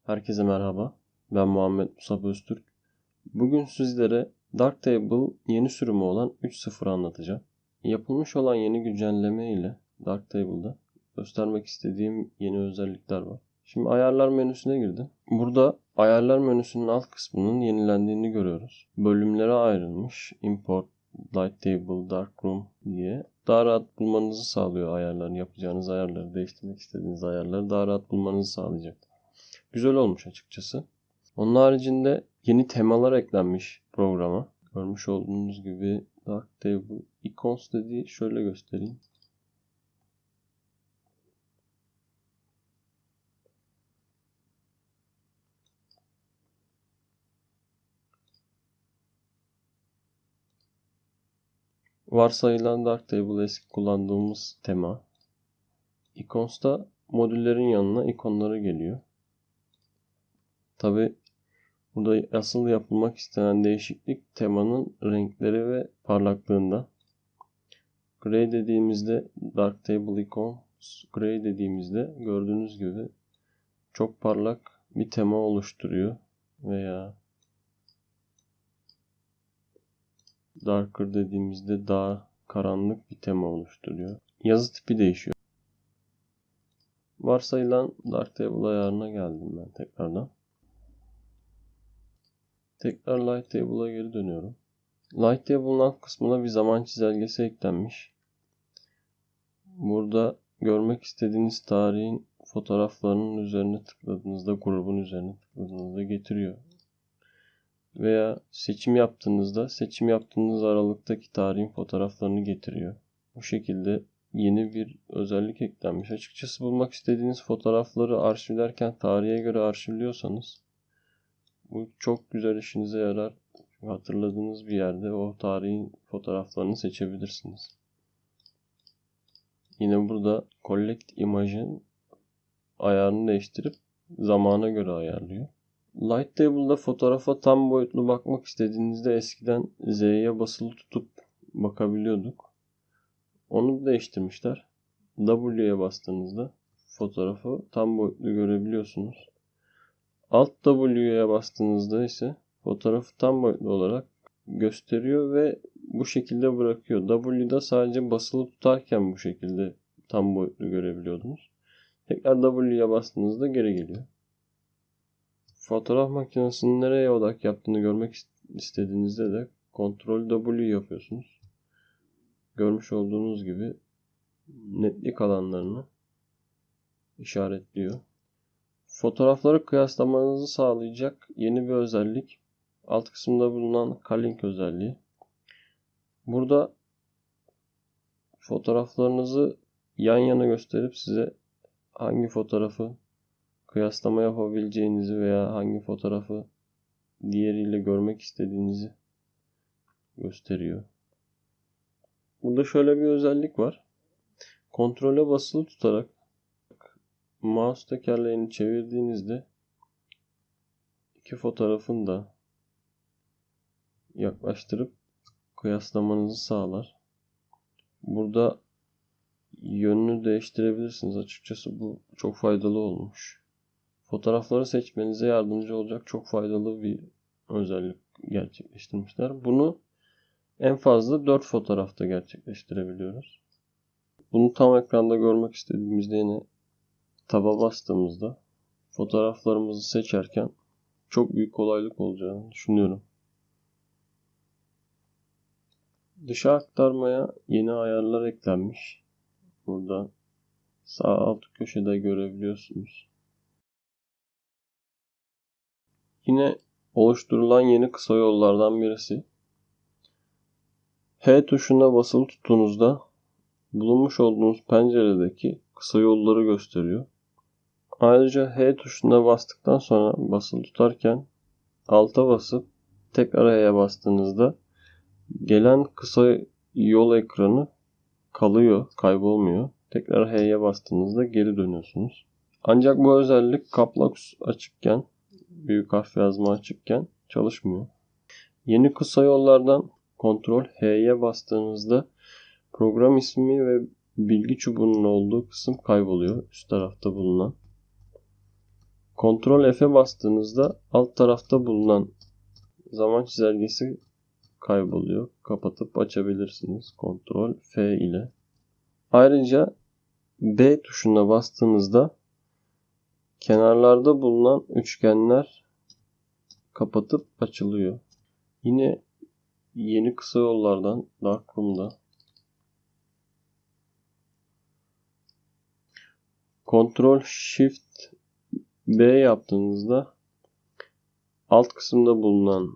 Herkese merhaba. Ben Muhammed Musab Öztürk. Bugün sizlere Darktable yeni sürümü olan 3.0'ı anlatacağım. Yapılmış olan yeni güncelleme ile Darktable'da göstermek istediğim yeni özellikler var. Şimdi ayarlar menüsüne girdim. Burada ayarlar menüsünün alt kısmının yenilendiğini görüyoruz. Bölümlere ayrılmış. Import, Light Table, Darkroom diye. Daha rahat bulmanızı sağlıyor ayarlarını. Yapacağınız ayarları, değiştirmek istediğiniz ayarları daha rahat bulmanızı sağlayacak. Güzel olmuş açıkçası. Onun haricinde yeni temalar eklenmiş programa. Görmüş olduğunuz gibi Darktable Icons dediği şöyle göstereyim. Varsayılan Darktable eski kullandığımız tema. Icons'ta modüllerin yanına ikonları geliyor. Tabi burada asıl yapılmak istenen değişiklik temanın renkleri ve parlaklığında. Gray dediğimizde Darktable Icons Gray dediğimizde gördüğünüz gibi çok parlak bir tema oluşturuyor veya Darker dediğimizde daha karanlık bir tema oluşturuyor. Yazı tipi değişiyor. Varsayılan Darktable ayarına geldim ben tekrardan. Tekrar Light Table'a geri dönüyorum. Light Table'ın alt kısmına bir zaman çizelgesi eklenmiş. Burada görmek istediğiniz tarihin fotoğraflarının üzerine tıkladığınızda, grubun üzerine tıkladığınızda getiriyor. Veya seçim yaptığınız aralıktaki tarihin fotoğraflarını getiriyor. Bu şekilde yeni bir özellik eklenmiş. Açıkçası bulmak istediğiniz fotoğrafları arşivlerken tarihe göre arşivliyorsanız bu çok güzel işinize yarar. Hatırladığınız bir yerde o tarihin fotoğraflarını seçebilirsiniz. Yine burada Collect Image'in ayarını değiştirip zamana göre ayarlıyor. Light Table'da fotoğrafa tam boyutlu bakmak istediğinizde eskiden Z'ye basılı tutup bakabiliyorduk. Onu değiştirmişler. W'ye bastığınızda fotoğrafı tam boyutlu görebiliyorsunuz. Alt W'ye bastığınızda ise fotoğrafı tam boyutlu olarak gösteriyor ve bu şekilde bırakıyor. W'da sadece basılı tutarken bu şekilde tam boyutlu görebiliyordunuz. Tekrar W'ye bastığınızda geri geliyor. Fotoğraf makinesinin nereye odak yaptığını görmek istediğinizde de Ctrl W yapıyorsunuz. Görmüş olduğunuz gibi netlik alanlarını işaretliyor. Fotoğrafları kıyaslamanızı sağlayacak yeni bir özellik. Alt kısımda bulunan Calling özelliği. Burada fotoğraflarınızı yan yana gösterip size hangi fotoğrafı kıyaslama yapabileceğinizi veya hangi fotoğrafı diğeriyle görmek istediğinizi gösteriyor. Burada şöyle bir özellik var. Kontrole basılı tutarak mouse tekerleğini çevirdiğinizde iki fotoğrafın da yaklaştırıp kıyaslamanızı sağlar. Burada yönünü değiştirebilirsiniz. Açıkçası bu çok faydalı olmuş. Fotoğrafları seçmenize yardımcı olacak çok faydalı bir özellik gerçekleştirmişler. Bunu en fazla 4 fotoğrafta gerçekleştirebiliyoruz. Bunu tam ekranda görmek istediğimizde yine taba bastığımızda fotoğraflarımızı seçerken çok büyük kolaylık olacağını düşünüyorum. Dışa aktarmaya yeni ayarlar eklenmiş. Burada sağ alt köşede görebiliyorsunuz. Yine oluşturulan yeni kısa yollardan birisi. H tuşuna basılı tuttuğunuzda bulunmuş olduğunuz penceredeki kısa yolları gösteriyor. Ayrıca H tuşuna bastıktan sonra basılı tutarken alta basıp tekrar H'ye bastığınızda gelen kısa yol ekranı kalıyor, kaybolmuyor. Tekrar H'ye bastığınızda geri dönüyorsunuz. Ancak bu özellik Caps Lock açıkken, büyük harf yazma açıkken çalışmıyor. Yeni kısa yollardan Ctrl H'ye bastığınızda program ismi ve bilgi çubuğunun olduğu kısım kayboluyor. Üst tarafta bulunan. Ctrl F'e bastığınızda alt tarafta bulunan zaman çizelgesi kayboluyor. Kapatıp açabilirsiniz Ctrl F ile. Ayrıca B tuşuna bastığınızda kenarlarda bulunan üçgenler kapatıp açılıyor. Yine yeni kısa yollardan Darkroom'da Ctrl Shift B yaptığınızda alt kısımda bulunan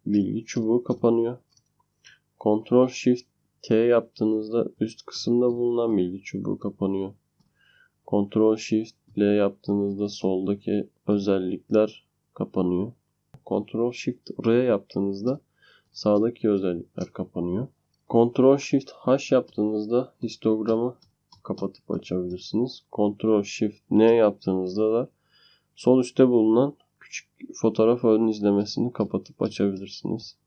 bilgi çubuğu kapanıyor. Ctrl Shift T yaptığınızda üst kısımda bulunan bilgi çubuğu kapanıyor. Ctrl Shift L yaptığınızda soldaki özellikler kapanıyor. Ctrl Shift R yaptığınızda sağdaki özellikler kapanıyor. Ctrl Shift H yaptığınızda histogramı kapatıp açabilirsiniz. Ctrl Shift N yaptığınızda da sol üstte bulunan küçük fotoğraf ön izlemesini kapatıp açabilirsiniz.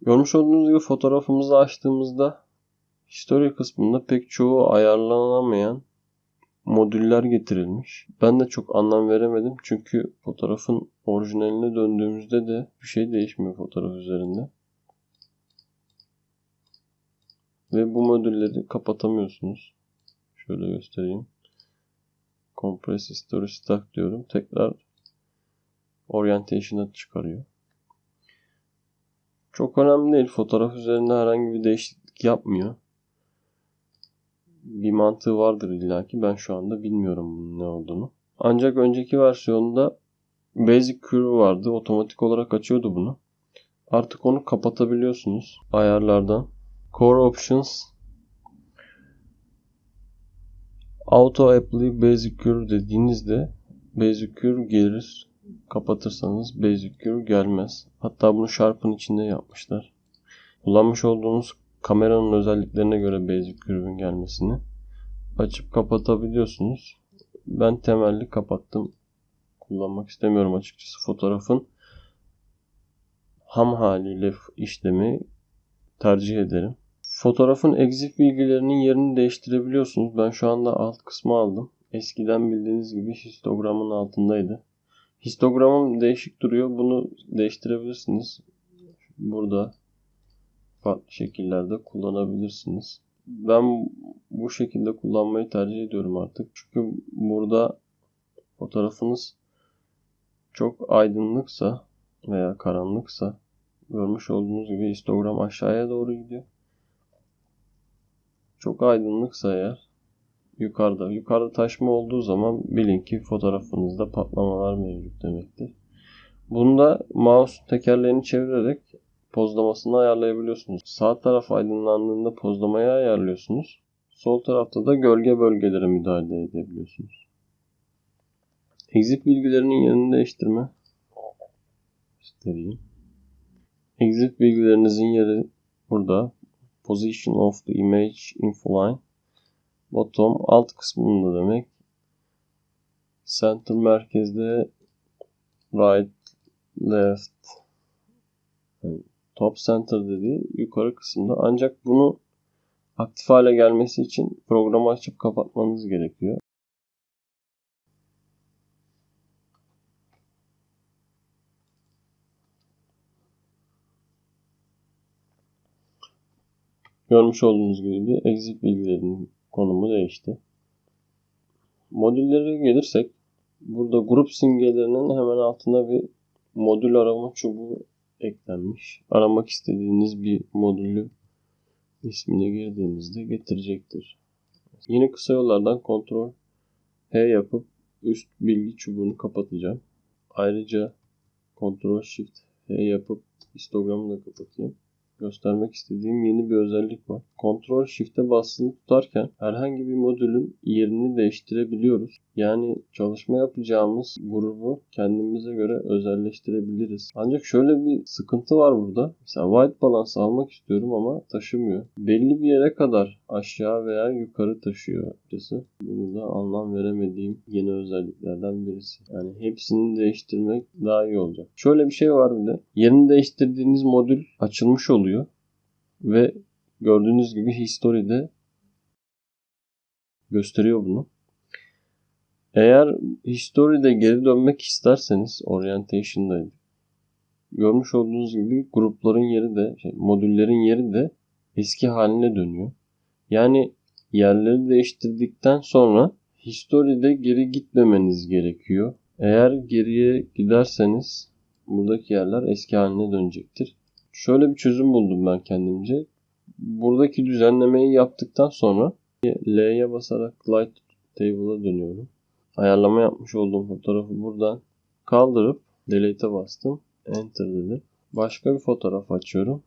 Görmüş olduğunuz gibi fotoğrafımızı açtığımızda History kısmında pek çoğu ayarlanamayan modüller getirilmiş. Ben de çok anlam veremedim çünkü fotoğrafın orijinaline döndüğümüzde de bir şey değişmiyor fotoğraf üzerinde. Ve bu modülleri kapatamıyorsunuz. Şöyle göstereyim. Compress History Stack diyorum. Tekrar Orientation'a çıkarıyor. Çok önemli değil. Fotoğraf üzerinde herhangi bir değişiklik yapmıyor. Bir mantığı vardır illaki. Ben şu anda bilmiyorum bunun ne olduğunu. Ancak önceki versiyonda Basic Curve vardı. Otomatik olarak açıyordu bunu. Artık onu kapatabiliyorsunuz ayarlardan. Core Options Auto Apply Basic Curve dediğinizde Basic Curve gelir. Kapatırsanız Basic Curve gelmez. Hatta bunu Sharp'ın içinde yapmışlar. Kullanmış olduğunuz kameranın özelliklerine göre Basic Curve'ün gelmesini açıp kapatabiliyorsunuz. Ben temelli kapattım. Kullanmak istemiyorum açıkçası. Fotoğrafın ham haliyle işlemi tercih ederim. Fotoğrafın EXIF bilgilerinin yerini değiştirebiliyorsunuz. Ben şu anda alt kısmı aldım. Eskiden bildiğiniz gibi histogramın altındaydı. Histogramım değişik duruyor. Bunu değiştirebilirsiniz. Burada farklı şekillerde kullanabilirsiniz. Ben bu şekilde kullanmayı tercih ediyorum artık. Çünkü burada fotoğrafınız çok aydınlıksa veya karanlıksa görmüş olduğunuz gibi histogram aşağıya doğru gidiyor. Çok aydınlıksa eğer yukarıda taşma olduğu zaman bilin ki fotoğrafınızda patlamalar mevcut demektir. Bunda mouse tekerleğini çevirerek pozlamasını ayarlayabiliyorsunuz. Sağ taraf aydınlandığında pozlamayı ayarlıyorsunuz. Sol tarafta da gölge bölgelere müdahale edebiliyorsunuz. Exif bilgilerinin yerini değiştirme. göstereyim. Exif bilgilerinizin yeri burada. Position of the image infoline. Bottom alt kısmında demek. Center merkezde, right, left, top center dediği yukarı kısımda. Ancak bunu aktif hale gelmesi için programı açıp kapatmanız gerekiyor. Görmüş olduğunuz gibi exif bilgilerinin konumu değişti. Modüllere gelirsek burada grup simgelerinin hemen altına bir modül arama çubuğu eklenmiş. Aramak istediğiniz bir modülü ismini girdiğinizde getirecektir. Yine kısa yollardan Ctrl H yapıp üst bilgi çubuğunu kapatacağım. Ayrıca Ctrl Shift H yapıp histogramı da kapatayım. Göstermek istediğim yeni bir özellik var. Ctrl Shift'e basılı tutarken herhangi bir modülün yerini değiştirebiliyoruz. Yani çalışma yapacağımız grubu kendimize göre özelleştirebiliriz. Ancak şöyle bir sıkıntı var burada. Mesela white balance almak istiyorum ama taşımıyor. Belli bir yere kadar aşağı veya yukarı taşıyor açıkçası. Bunu da anlam veremediğim yeni özelliklerden birisi. Yani hepsini değiştirmek daha iyi olacak. Şöyle bir şey var bir de. Yerini değiştirdiğiniz modül açılmış oluyor. Ve gördüğünüz gibi history'de gösteriyor bunu. Eğer History'de geri dönmek isterseniz Orientation'da görmüş olduğunuz gibi grupların yeri de, modüllerin yeri de eski haline dönüyor. Yani yerleri değiştirdikten sonra History'de geri gitmemeniz gerekiyor. Eğer geriye giderseniz buradaki yerler eski haline dönecektir. Şöyle bir çözüm buldum ben kendimce. Buradaki düzenlemeyi yaptıktan sonra L'ye basarak Light Table'a dönüyorum. Ayarlama yapmış olduğum fotoğrafı buradan kaldırıp Delete'e bastım. Enter dedim. Başka bir fotoğraf açıyorum.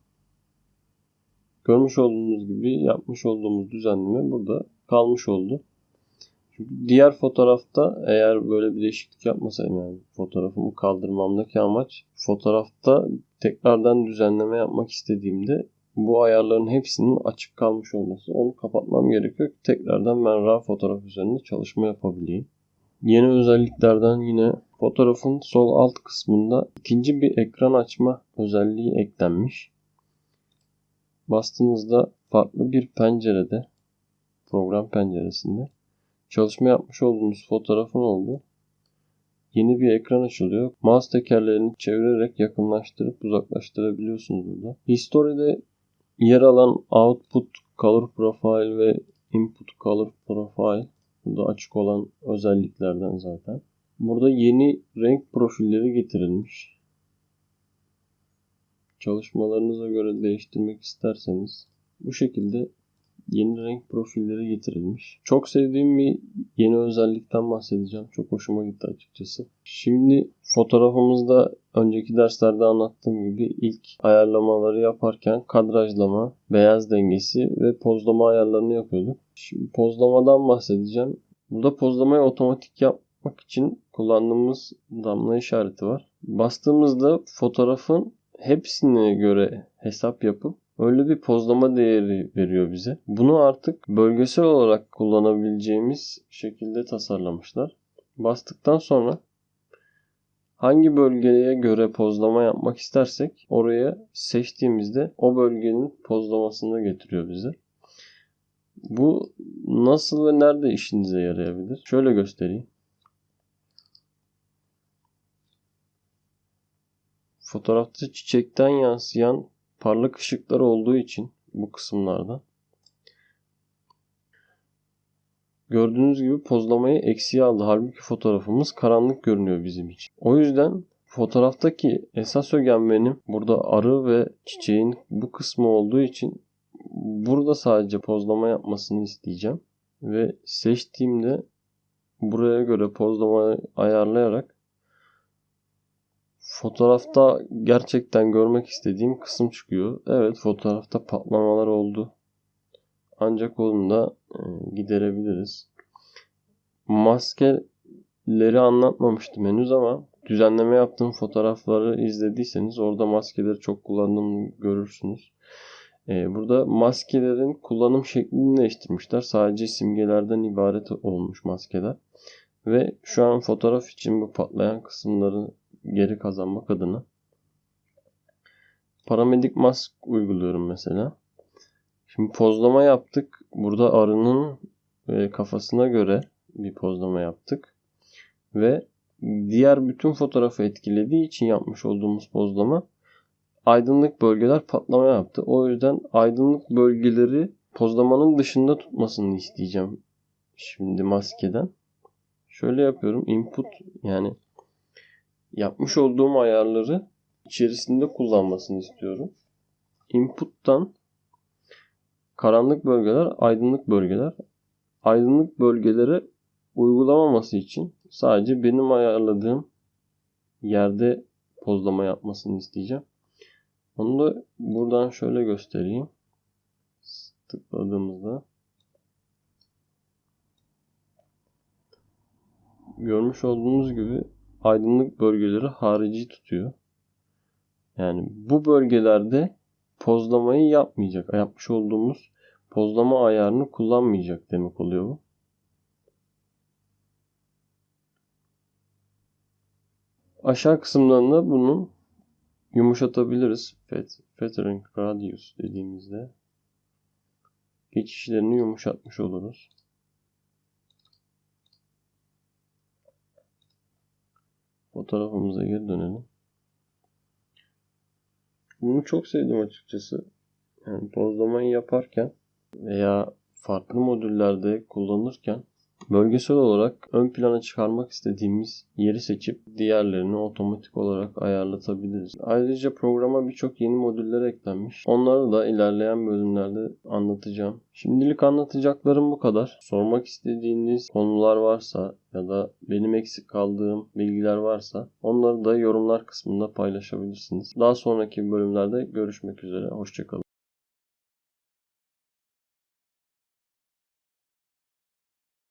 Görmüş olduğunuz gibi yapmış olduğumuz düzenleme burada kalmış oldu. Çünkü diğer fotoğrafta eğer böyle bir değişiklik yapmasaydım, yani fotoğrafımı kaldırmamdaki amaç fotoğrafta tekrardan düzenleme yapmak istediğimde bu ayarların hepsinin açık kalmış olması. Onu kapatmam gerekiyor ki tekrardan ben RAW fotoğraf üzerinde çalışma yapabileyim. Yeni özelliklerden yine fotoğrafın sol alt kısmında ikinci bir ekran açma özelliği eklenmiş. Bastığınızda farklı bir pencerede, program penceresinde çalışma yapmış olduğunuz fotoğrafın olduğu yeni bir ekran açılıyor. Mouse tekerlerini çevirerek yakınlaştırıp uzaklaştırabiliyorsunuz burada. History'de yer alan Output Color Profile ve Input Color Profile, burada açık olan özelliklerden zaten. Burada yeni renk profilleri getirilmiş. Çalışmalarınıza göre değiştirmek isterseniz bu şekilde yeni renk profilleri getirilmiş. Çok sevdiğim bir yeni özellikten bahsedeceğim. Çok hoşuma gitti açıkçası. Şimdi fotoğrafımızda önceki derslerde anlattığım gibi ilk ayarlamaları yaparken kadrajlama, beyaz dengesi ve pozlama ayarlarını yapıyorduk. Şimdi pozlamadan bahsedeceğim. Burada pozlamayı otomatik yapmak için kullandığımız damla işareti var. Bastığımızda fotoğrafın hepsine göre hesap yapıp öyle bir pozlama değeri veriyor bize. Bunu artık bölgesel olarak kullanabileceğimiz şekilde tasarlamışlar. Bastıktan sonra hangi bölgeye göre pozlama yapmak istersek oraya seçtiğimizde o bölgenin pozlamasını getiriyor bize. Bu nasıl ve nerede işinize yarayabilir? Şöyle göstereyim. Fotoğrafta çiçekten yansıyan parlak ışıklar olduğu için bu kısımlarda gördüğünüz gibi pozlamayı eksiye aldı. Halbuki fotoğrafımız karanlık görünüyor bizim için. O yüzden fotoğraftaki esas ögen benim burada arı ve çiçeğin bu kısmı olduğu için burada sadece pozlama yapmasını isteyeceğim. Ve seçtiğimde buraya göre pozlamayı ayarlayarak fotoğrafta gerçekten görmek istediğim kısım çıkıyor. Evet, fotoğrafta patlamalar oldu. Ancak onu da giderebiliriz. Maskeleri anlatmamıştım henüz ama düzenleme yaptığım fotoğrafları izlediyseniz orada maskeleri çok kullandığımı görürsünüz. Burada maskelerin kullanım şeklini değiştirmişler. Sadece simgelerden ibaret olmuş maskeler. Ve şu an fotoğraf için bu patlayan kısımları geri kazanmak adına paramedik mask uyguluyorum mesela. Şimdi pozlama yaptık. Burada arının kafasına göre bir pozlama yaptık. Ve diğer bütün fotoğrafı etkilediği için yapmış olduğumuz pozlama aydınlık bölgeler patlama yaptı. O yüzden aydınlık bölgeleri pozlamanın dışında tutmasını isteyeceğim. Şimdi maskeden. Şöyle yapıyorum. Input, yani yapmış olduğum ayarları içerisinde kullanmasını istiyorum. Input'tan karanlık bölgeler, aydınlık bölgeler. Aydınlık bölgelere uygulamaması için sadece benim ayarladığım yerde pozlama yapmasını isteyeceğim. Onu da buradan şöyle göstereyim. Tıkladığımızda görmüş olduğunuz gibi aydınlık bölgeleri harici tutuyor. Yani bu bölgelerde pozlamayı yapmayacak. Yapmış olduğumuz pozlama ayarını kullanmayacak demek oluyor bu. Aşağı kısımlarında bunu yumuşatabiliriz. Feathering Radius dediğimizde geçişlerini yumuşatmış oluruz. Fotoğrafımıza geri dönelim. Bunu çok sevdim açıkçası. Yani pozlamayı yaparken veya farklı modüllerde kullanırken bölgesel olarak ön plana çıkarmak istediğimiz yeri seçip diğerlerini otomatik olarak ayarlatabiliriz. Ayrıca programa birçok yeni modüller eklenmiş. Onları da ilerleyen bölümlerde anlatacağım. Şimdilik anlatacaklarım bu kadar. Sormak istediğiniz konular varsa ya da benim eksik kaldığım bilgiler varsa onları da yorumlar kısmında paylaşabilirsiniz. Daha sonraki bölümlerde görüşmek üzere. Hoşça kalın.